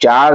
4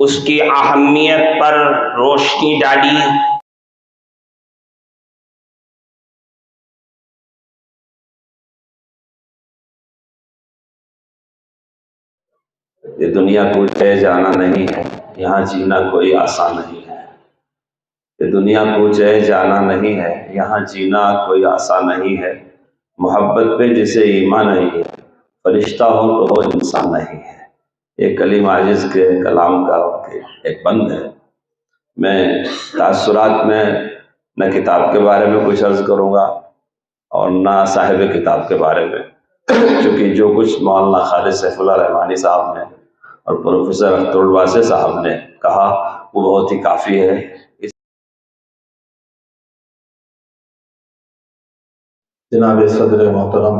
اس کی اہمیت پر روشنی ڈالی۔ یہ دنیا کوچ ہے جانا نہیں ہے، یہاں جینا کوئی آسان نہیں ہے۔ یہ دنیا کوچ ہے جانا نہیں ہے، یہاں جینا کوئی آسان نہیں ہے۔ محبت پہ جسے ایمان نہیں ہے، فرشتہ ہو تو وہ انسان نہیں ہے۔ یہ کلیم عاجز کے کلام کا ایک بند ہے۔ میں تاثرات میں نہ کتاب کے بارے میں کچھ عرض کروں گا اور نہ صاحب کتاب کے بارے میں، کیونکہ جو کچھ مولانا خالد سیف اللہ رحمانی صاحب نے اور پروفیسر اختر الواسع صاحب نے کہا وہ بہت ہی کافی ہے۔ جناب صدر محترم،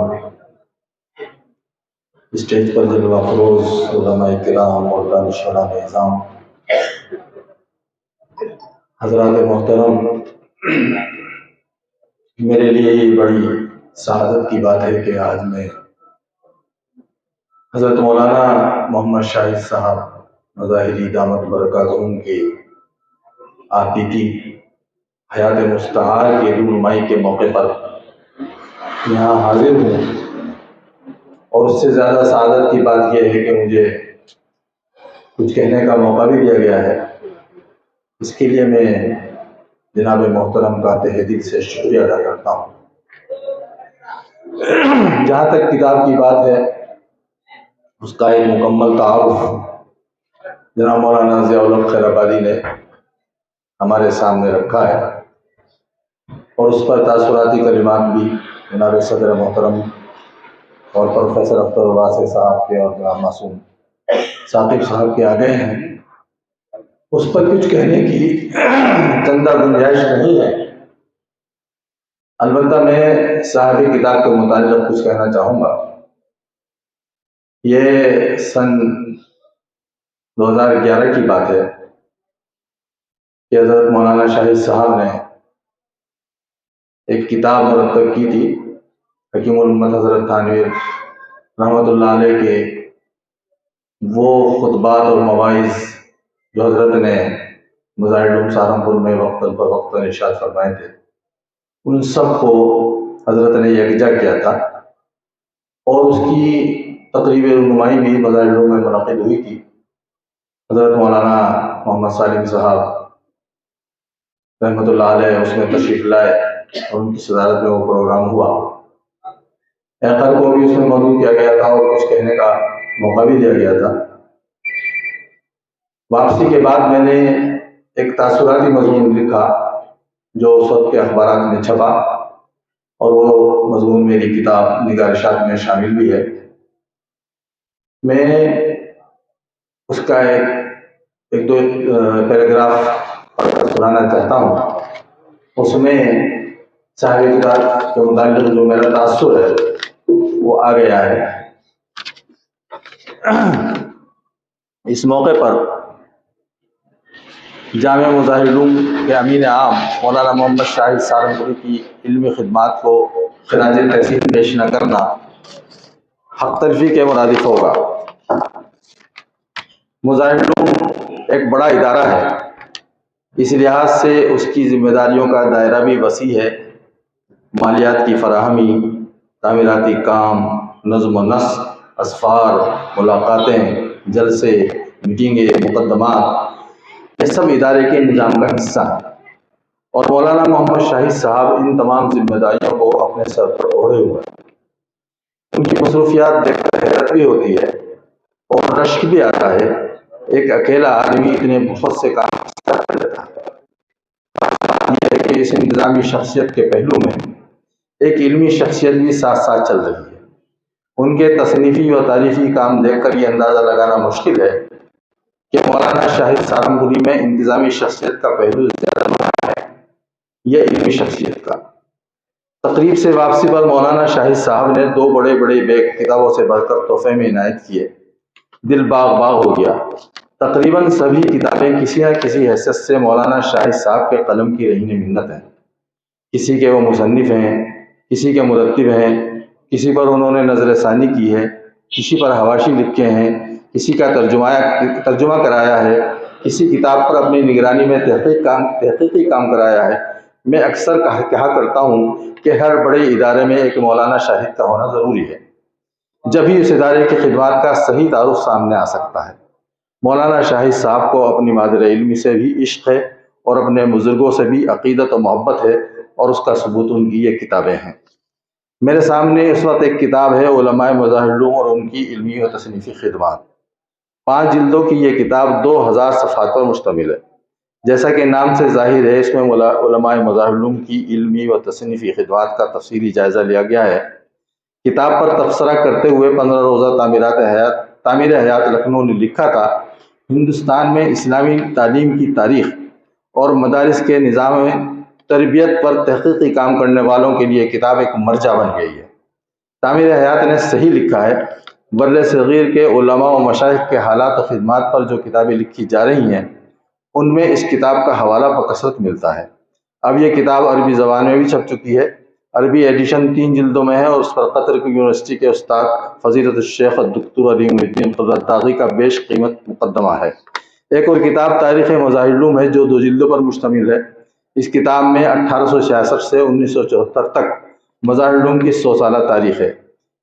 اسٹیج پر جلوہ فروز علماء کرام اور دانشوران نظام، حضرات محترم، میرے لیے یہ بڑی سعادت کی بات ہے کہ آج میں حضرت مولانا محمد شاہد صاحب مظاہری دامت برکاتہم کے آبیتی حیات مستعار کی رونمائی کے موقع پر یہاں حاضر ہوں، اور اس سے زیادہ سعادت کی بات یہ ہے کہ مجھے کچھ کہنے کا موقع بھی دیا گیا ہے۔ اس کے لیے میں جناب محترم کا تہ دل سے شکریہ ادا کرتا ہوں۔ جہاں تک کتاب کی بات ہے، اس کا ایک مکمل تعارف جناب مولانا ضیاء الحق خیر آبادی نے ہمارے سامنے رکھا ہے، اور اس پر تاثراتی کلمات بھی جناب صدر محترم اور پروفیسر اختر الواسع صاحب کے اور جناب معصوم ثاقب صاحب کے آگے ہیں۔ اس پر کچھ کہنے کی چندہ گنجائش نہیں ہے، البتہ میں صاحب کتاب کے متعلق کچھ کہنا چاہوں گا۔ یہ سن 2011 کی بات ہے کہ حضرت مولانا شاہد صاحب نے ایک کتاب مرتب کی تھی، حکیم الامت حضرت تھانوی رحمۃ اللہ علیہ کے وہ خطبات اور مواعظ جو حضرت نے مظاہر علوم سہارنپور میں وقت بوقت ارشاد فرمائے تھے، ان سب کو حضرت نے یکجا کیا تھا، اور اس کی تقریب رونمائی بھی مظاہر علوم میں منعقد ہوئی تھی۔ حضرت مولانا محمد سالم صاحب رحمۃ اللہ علیہ اس میں تشریف لائے اور ان کی صدارت میں وہ پروگرام ہوا۔ ایقر کو بھی اس میں مدعو کیا گیا تھا اور کچھ کہنے کا موقع بھی دیا گیا تھا۔ واپسی کے بعد میں نے ایک تاثراتی مضمون لکھا جو اس وقت کے اخبارات میں چھپا، اور وہ مضمون میری کتاب نگارشات میں شامل بھی ہے۔ میں اس کا ایک دو پیراگراف سنانا چاہتا ہوں۔ اس میں صاحب کتاب کے متعلق جو میرا تاثر ہے وہ آ گیا ہے۔ اس موقع پر جامعہ مظاہر علوم کے امین عام مولانا محمد شاہد سہارنپوری کی علمی خدمات کو خراج تحسین پیش نہ کرنا حق تلفی کے مرادف ہوگا۔ مظاہر علوم ایک بڑا ادارہ ہے، اس لحاظ سے اس کی ذمہ داریوں کا دائرہ بھی وسیع ہے۔ مالیات کی فراہمی، تعمیراتی کام، نظم و نسق، اسفار، ملاقاتیں، جلسے، میٹنگیں، مقدمات، یہ سب ادارے کے نظام کا حصہ ہے، اور مولانا محمد شاہد صاحب ان تمام ذمہ داریوں کو اپنے سر پر اوڑھے ہوئے ہیں۔ ان کی مصروفیات دیکھ کر حیرت بھی ہوتی ہے اور رشک بھی آتا ہے، ایک اکیلا آدمی اتنے بہت سے کام کر لیتا ہے۔ یہ ہے کہ اس انتظامی شخصیت کے پہلو میں ایک علمی شخصیت بھی ساتھ ساتھ چل رہی ہے۔ ان کے تصنیفی و تعریفی کام دیکھ کر یہ اندازہ لگانا مشکل ہے کہ مولانا شاہد سہارنپوری میں انتظامی شخصیت کا پہلو زیادہ ہے یا علمی شخصیت کا۔ تقریب سے واپسی پر مولانا شاہد صاحب نے 2 بڑے بیگ کتابوں سے بھر کر تحفے میں عنایت کیے۔ دل باغ ہو گیا۔ تقریباً سبھی کتابیں کسی نہ کسی حیثیت سے مولانا شاہد صاحب کے قلم کی رہین منت ہیں۔ کسی کے وہ مصنف ہیں، کسی کے مرتب ہیں، کسی پر انہوں نے نظر ثانی کی ہے، کسی پر حواشی لکھے ہیں، کسی کا ترجمہ کرایا ہے، کسی کتاب پر اپنی نگرانی میں تحقیقی کام کرایا ہے، میں اکثر کہا کرتا ہوں کہ ہر بڑے ادارے میں ایک مولانا شاہد کا ہونا ضروری ہے، جبھی اس ادارے کی خدمات کا صحیح تعارف سامنے آ سکتا ہے۔ مولانا شاہد صاحب کو اپنی مادر علمی سے بھی عشق ہے اور اپنے بزرگوں سے بھی عقیدت و محبت ہے، اور اس کا ثبوت ان کی یہ کتابیں ہیں۔ میرے سامنے اس وقت ایک کتاب ہے، علماء مظاہر العلوم اور ان کی علمی و تصنیفی خدمات۔ 5 جلدوں کی یہ کتاب 2000 صفحات پر مشتمل ہے۔ جیسا کہ نام سے ظاہر ہے، اس میں علماء مظاہر العلوم کی علمی و تصنیفی خدمات کا تفصیلی جائزہ لیا گیا ہے۔ کتاب پر تبصرہ کرتے ہوئے 15 روزہ تعمیر حیات لکھنؤ نے لکھا تھا، ہندوستان میں اسلامی تعلیم کی تاریخ اور مدارس کے نظام تربیت پر تحقیقی کام کرنے والوں کے لیے کتاب ایک مرجع بن گئی ہے۔ تعمیر حیات نے صحیح لکھا ہے، بر صغیر کے علماء و مشائخ کے حالات و خدمات پر جو کتابیں لکھی جا رہی ہیں، ان میں اس کتاب کا حوالہ بکثرت ملتا ہے۔ اب یہ کتاب عربی زبان میں بھی چھپ چکی ہے۔ عربی ایڈیشن 3 جلدوں میں ہے، اور اس پر قطر کی یونیورسٹی کے استاد فضیلت الشیخ الدکتور علیم الدین قدرت طاغی کا بیش قیمت مقدمہ ہے۔ ایک اور کتاب تاریخ مظاہر العلوم ہے، جو 2 جلدوں پر مشتمل ہے۔ اس کتاب میں 1866 سے 1974 تک مظاہر العلوم کی 100 سالہ تاریخ ہے۔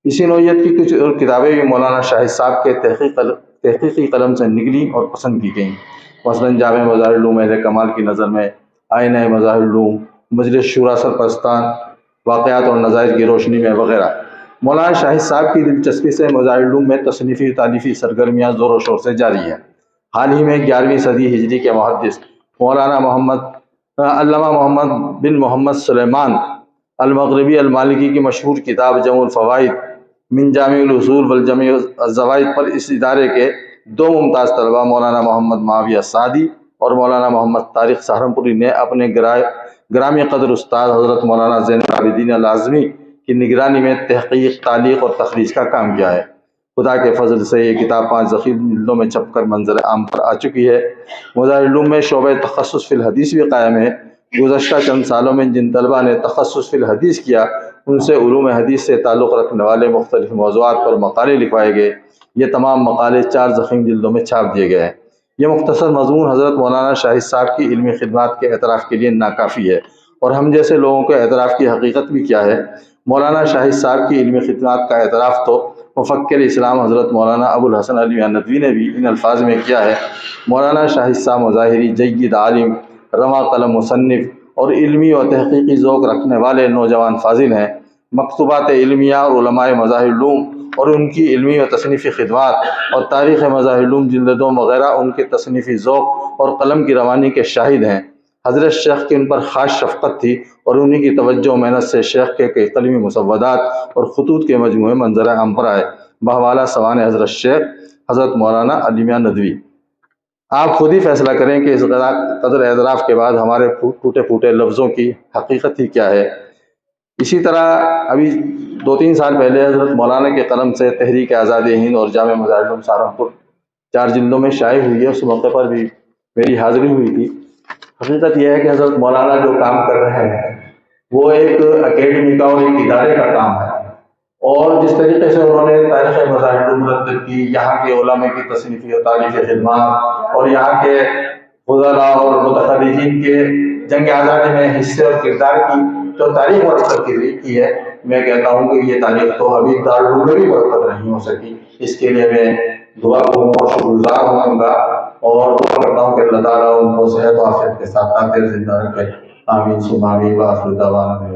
اسی نوعیت کی کچھ اور کتابیں بھی مولانا شاہد صاحب کے تحقیقی قلم سے نکلی اور پسند کی گئیں، مثلاً جامع مظاہر العلوم اہل کمال کی نظر میں، آئینہ مظاہر العلوم، مجلس شورا سرپرستان، واقعات اور نظائر کی روشنی میں وغیرہ۔ مولانا شاہد صاحب کی دلچسپی سے مظاہر العلوم میں تصنیفی و تالیفی سرگرمیاں زور و شور سے جاری ہیں۔ حال ہی میں 11ویں صدی ہجری کے محدث علامہ محمد بن محمد سلیمان المغربی المالکی کی مشہور کتاب جمع الفوائد من جامع الاصول والجمع الزوائد پر اس ادارے کے 2 ممتاز طلبہ مولانا محمد معاویہ سعدی اور مولانا محمد طارق سہارنپوری نے اپنے گرامی قدر استاد حضرت مولانا زین العابدین الاعظمی کی نگرانی میں تحقیق، تعلیق اور تخریج کا کام کیا ہے۔ خدا کے فضل سے یہ کتاب 5 ضخیم جلدوں میں چھپ کر منظر عام پر آ چکی ہے۔ مظاہر العلوم میں شعبہ تخصص فی الحدیث بھی قائم ہے۔ گزشتہ چند سالوں میں جن طلبہ نے تخصص فی الحدیث کیا، ان سے علوم حدیث سے تعلق رکھنے والے مختلف موضوعات پر مقالے لکھوائے گئے۔ یہ تمام مقالے 4 ضخیم جلدوں میں چھاپ دیے گئے ہیں۔ یہ مختصر مضمون حضرت مولانا شاہد صاحب کی علمی خدمات کے اعتراف کے لیے ناکافی ہے، اور ہم جیسے لوگوں کے اعتراف کی حقیقت بھی کیا ہے۔ مولانا شاہد صاحب کی علمی خدمات کا اعتراف تو مفکر اسلام حضرت مولانا ابو الحسن علی میاں ندوی نے بھی ان الفاظ میں کیا ہے: مولانا شاہد صاحب مظاہری جید عالم، رواں قلم مصنف اور علمی و تحقیقی ذوق رکھنے والے نوجوان فاضل ہیں۔ مکتوبات علمیہ اور علماء مظاہر العلوم اور ان کی علمی و تصنیفی خدمات اور تاریخ مظاہر العلوم جلد 2 وغیرہ ان کے تصنیفی ذوق اور قلم کی روانی کے شاہد ہیں۔ حضرت شیخ کی ان پر خاص شفقت تھی، اور انہی کی توجہ و محنت سے شیخ کے قلمی مسودات اور خطوط کے مجموعے منظر عام پر آئے، بحوالہ سوان حضرت شیخ حضرت مولانا علی میاں ندوی۔ آپ خود ہی فیصلہ کریں کہ اس قدر اعتراف کے بعد ہمارے ٹوٹے پھوٹے لفظوں کی حقیقت ہی کیا ہے۔ اسی طرح ابھی 2-3 سال پہلے حضرت مولانا کے قلم سے تحریک آزاد ہند اور جامع مظاہر العلوم سہارنپور 4 جلدوں میں شائع ہوئی ہے۔ اس موقع پر بھی میری حاضری ہوئی تھی۔ حقیقت یہ ہے کہ حضرت مولانا جو کام کر رہے ہیں وہ ایک اکیڈمی کا اور ایک ادارے کا کام ہے، اور جس طریقے سے انہوں نے تاریخ مظاہر العلوم مرتب کی، یہاں کے علماء کی تصنیفی و تالیفی خدمات اور یہاں کے فضلاء اور متخرجین کے جنگ آزادی میں حصے اور کردار کی جو تاریخ مرتب کی ہے، میں کہتا ہوں کہ یہ تاریخ تو ابھی دارالعلوم میں بھی مرتب نہیں ہو سکی۔ اس کے لیے میں دعا کو اور شکر گزار ہوں گا، اور دعا کرتا ہوں کہ اللہ تعالیٰ ان کو صحت و عافیت کے ساتھ زندہ رکھے۔ آمین ثم آمین۔ وآخر دعوانا